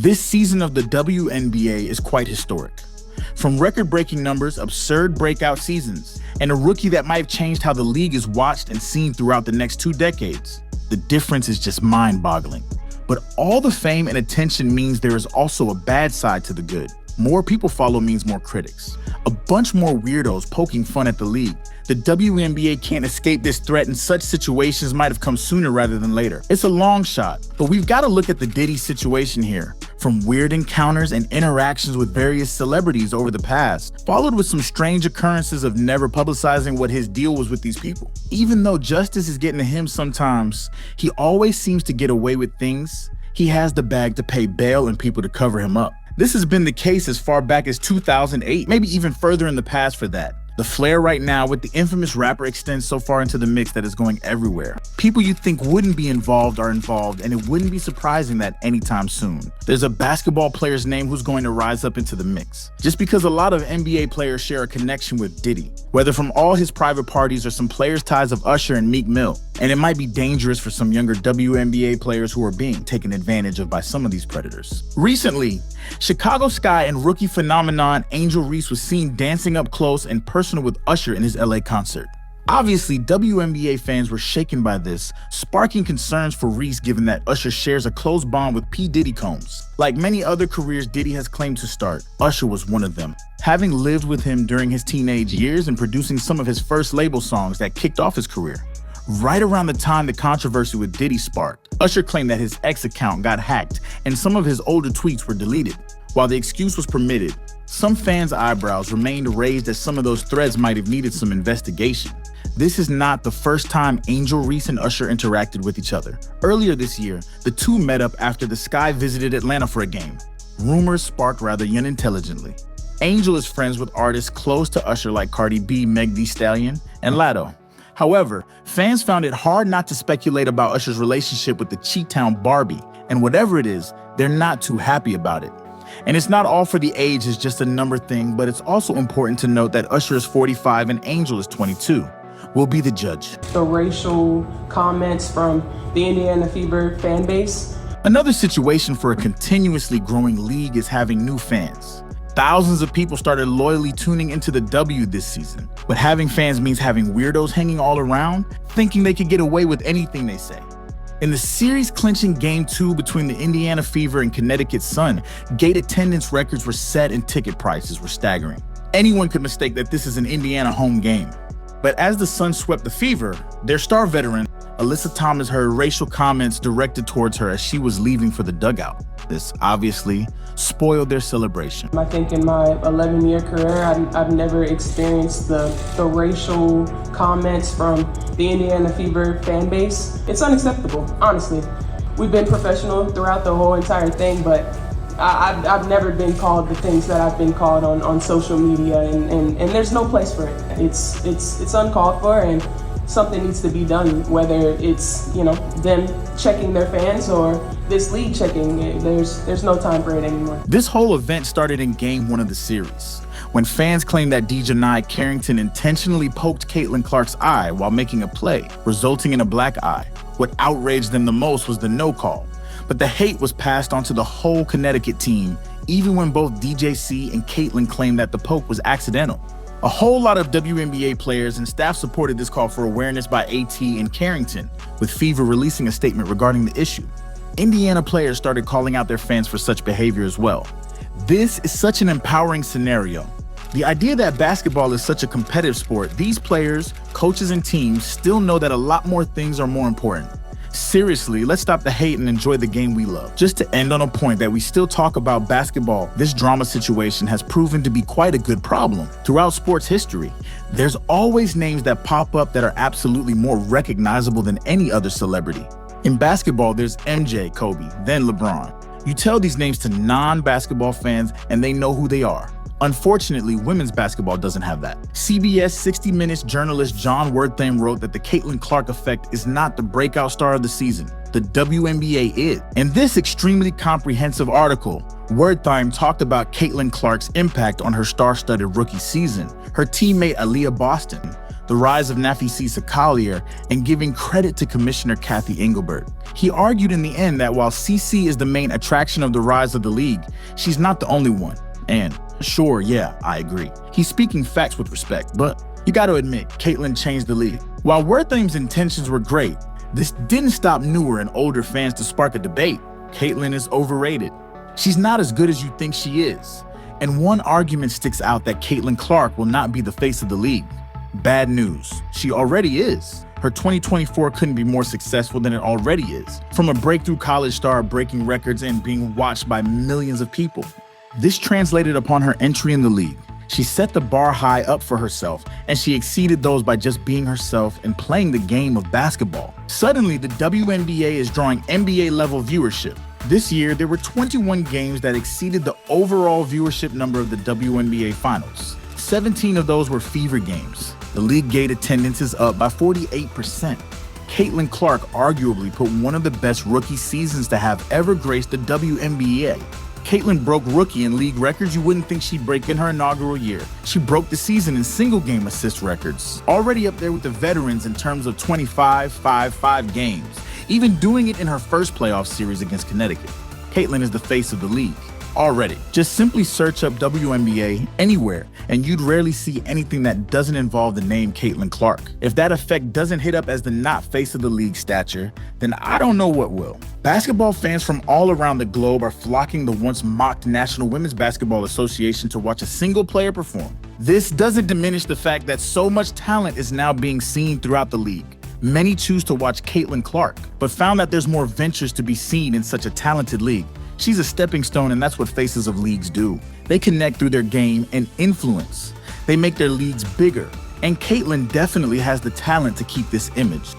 This season of the WNBA is quite historic. From record-breaking numbers, absurd breakout seasons, and a rookie that might have changed how the league is watched and seen throughout the next 2 decades, the difference is just mind-boggling. But all the fame and attention means there is also a bad side to the good. More people follow means more critics. A bunch more weirdos poking fun at the league. The WNBA can't escape this threat, and such situations might have come sooner rather than later. It's a long shot, but we've got to look at the Diddy situation here. From weird encounters and interactions with various celebrities over the past, followed with some strange occurrences of never publicizing what his deal was with these people. Even though justice is getting to him sometimes, he always seems to get away with things. He has the bag to pay bail and people to cover him up. This has been the case as far back as 2008, maybe even further in the past for that. The flare right now with the infamous rapper extends so far into the mix that it's going everywhere. People you think wouldn't be involved are involved, and it wouldn't be surprising that anytime soon. There's a basketball player's name who's going to rise up into the mix. Just because a lot of NBA players share a connection with Diddy, whether from all his private parties or some players' ties of Usher and Meek Mill. And it might be dangerous for some younger WNBA players who are being taken advantage of by some of these predators. Recently, Chicago Sky and rookie phenomenon Angel Reese was seen dancing up close and personal with Usher in his LA concert. Obviously, WNBA fans were shaken by this, sparking concerns for Reese given that Usher shares a close bond with P. Diddy Combs. Like many other careers Diddy has claimed to start, Usher was one of them. Having lived with him during his teenage years and producing some of his first label songs that kicked off his career. Right around the time the controversy with Diddy sparked, Usher claimed that his ex account got hacked and some of his older tweets were deleted. While the excuse was permitted, some fans' eyebrows remained raised as some of those threads might have needed some investigation. This is not the first time Angel Reese and Usher interacted with each other. Earlier this year, the two met up after the Sky visited Atlanta for a game. Rumors sparked rather unintelligently. Angel is friends with artists close to Usher like Cardi B, Meg Thee Stallion, and Latto. However, fans found it hard not to speculate about Usher's relationship with the Cheetown Barbie, and whatever it is, they're not too happy about it. And it's not all for the age, it's just a number thing, but it's also important to note that Usher is 45 and Angel is 22. We'll be the judge. The racial comments from the Indiana Fever fan base. Another situation for a continuously growing league is having new fans. Thousands of people started loyally tuning into the W this season. But having fans means having weirdos hanging all around, thinking they could get away with anything they say. In the series-clinching Game 2 between the Indiana Fever and Connecticut Sun, gate attendance records were set and ticket prices were staggering. Anyone could mistake that this is an Indiana home game. But as the Sun swept the Fever, their star veteran, Alyssa Thomas, heard racial comments directed towards her as she was leaving for the dugout. This obviously spoiled their celebration. I think in my 11-year career, I've never experienced the racial comments from the Indiana Fever fan base. It's unacceptable, honestly. We've been professional throughout the whole entire thing, but I've never been called the things that I've been called on social media, and there's no place for it. It's uncalled for, and something needs to be done, whether it's, them checking their fans or this league checking. There's no time for it anymore. This whole event started in Game 1 of the series, when fans claimed that Dejanai Carrington intentionally poked Caitlin Clark's eye while making a play, resulting in a black eye. What outraged them the most was the no call. But the hate was passed on to the whole Connecticut team, even when both DJC and Caitlin claimed that the poke was accidental. A whole lot of WNBA players and staff supported this call for awareness by AT and Carrington, with Fever releasing a statement regarding the issue. Indiana players started calling out their fans for such behavior as well. This is such an empowering scenario. The idea that basketball is such a competitive sport, these players, coaches, and teams still know that a lot more things are more important. Seriously, let's stop the hate and enjoy the game we love. Just to end on a point that we still talk about basketball, this drama situation has proven to be quite a good problem. Throughout sports history, there's always names that pop up that are absolutely more recognizable than any other celebrity. In basketball, there's MJ, Kobe, then LeBron. You tell these names to non-basketball fans and they know who they are. Unfortunately, women's basketball doesn't have that. CBS 60 Minutes journalist John Wertheim wrote that the Caitlin Clark effect is not the breakout star of the season. The WNBA is. In this extremely comprehensive article, Wertheim talked about Caitlin Clark's impact on her star-studded rookie season, her teammate Aaliyah Boston, the rise of Nafisi Sakalier, and giving credit to Commissioner Kathy Engelbert. He argued in the end that while CC is the main attraction of the rise of the league, she's not the only one. And sure, yeah, I agree. He's speaking facts with respect, but you gotta admit, Caitlyn changed the league. While Wortham's intentions were great, this didn't stop newer and older fans to spark a debate. Caitlyn is overrated. She's not as good as you think she is. And one argument sticks out that Caitlin Clark will not be the face of the league. Bad news. She already is. Her 2024 couldn't be more successful than it already is. From a breakthrough college star breaking records and being watched by millions of people. This translated upon her entry in the league. She set the bar high up for herself, and she exceeded those by just being herself and playing the game of basketball. Suddenly, the WNBA is drawing NBA-level viewership. This year, there were 21 games that exceeded the overall viewership number of the WNBA Finals. 17 of those were fever games. The league gate attendance is up by 48%. Caitlin Clark arguably put one of the best rookie seasons to have ever graced the WNBA. Caitlyn broke rookie and league records you wouldn't think she'd break in her inaugural year. She broke the season in single-game assist records, already up there with the veterans in terms of 25-5-5 games, even doing it in her first playoff series against Connecticut. Caitlyn is the face of the league. Already. Just simply search up WNBA anywhere, and you'd rarely see anything that doesn't involve the name Caitlin Clark. If that effect doesn't hit up as the not face of the league stature, then I don't know what will. Basketball fans from all around the globe are flocking the once mocked National Women's Basketball Association to watch a single player perform. This doesn't diminish the fact that so much talent is now being seen throughout the league. Many choose to watch Caitlin Clark, but found that there's more ventures to be seen in such a talented league. She's a stepping stone, and that's what faces of leagues do. They connect through their game and influence. They make their leagues bigger, and Caitlyn definitely has the talent to keep this image.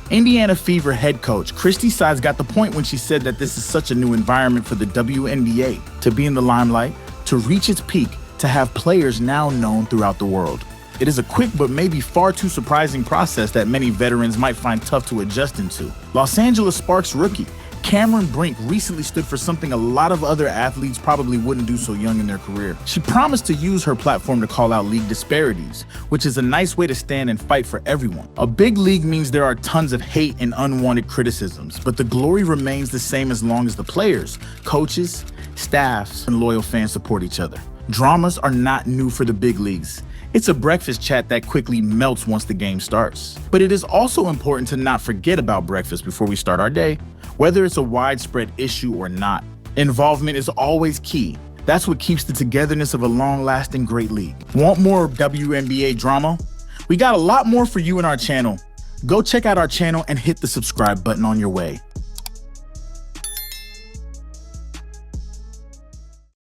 Indiana Fever head coach Christy Sides got the point when she said that this is such a new environment for the WNBA to be in the limelight, to reach its peak, to have players now known throughout the world. It is a quick but maybe far too surprising process that many veterans might find tough to adjust into. Los Angeles Sparks rookie Cameron Brink recently stood for something a lot of other athletes probably wouldn't do so young in their career. She promised to use her platform to call out league disparities, which is a nice way to stand and fight for everyone. A big league means there are tons of hate and unwanted criticisms, but the glory remains the same as long as the players, coaches, staffs, and loyal fans support each other. Dramas are not new for the big leagues. It's a breakfast chat that quickly melts once the game starts. But it is also important to not forget about breakfast before we start our day, whether it's a widespread issue or not. Involvement is always key. That's what keeps the togetherness of a long-lasting great league. Want more WNBA drama? We got a lot more for you in our channel. Go check out our channel and hit the subscribe button on your way.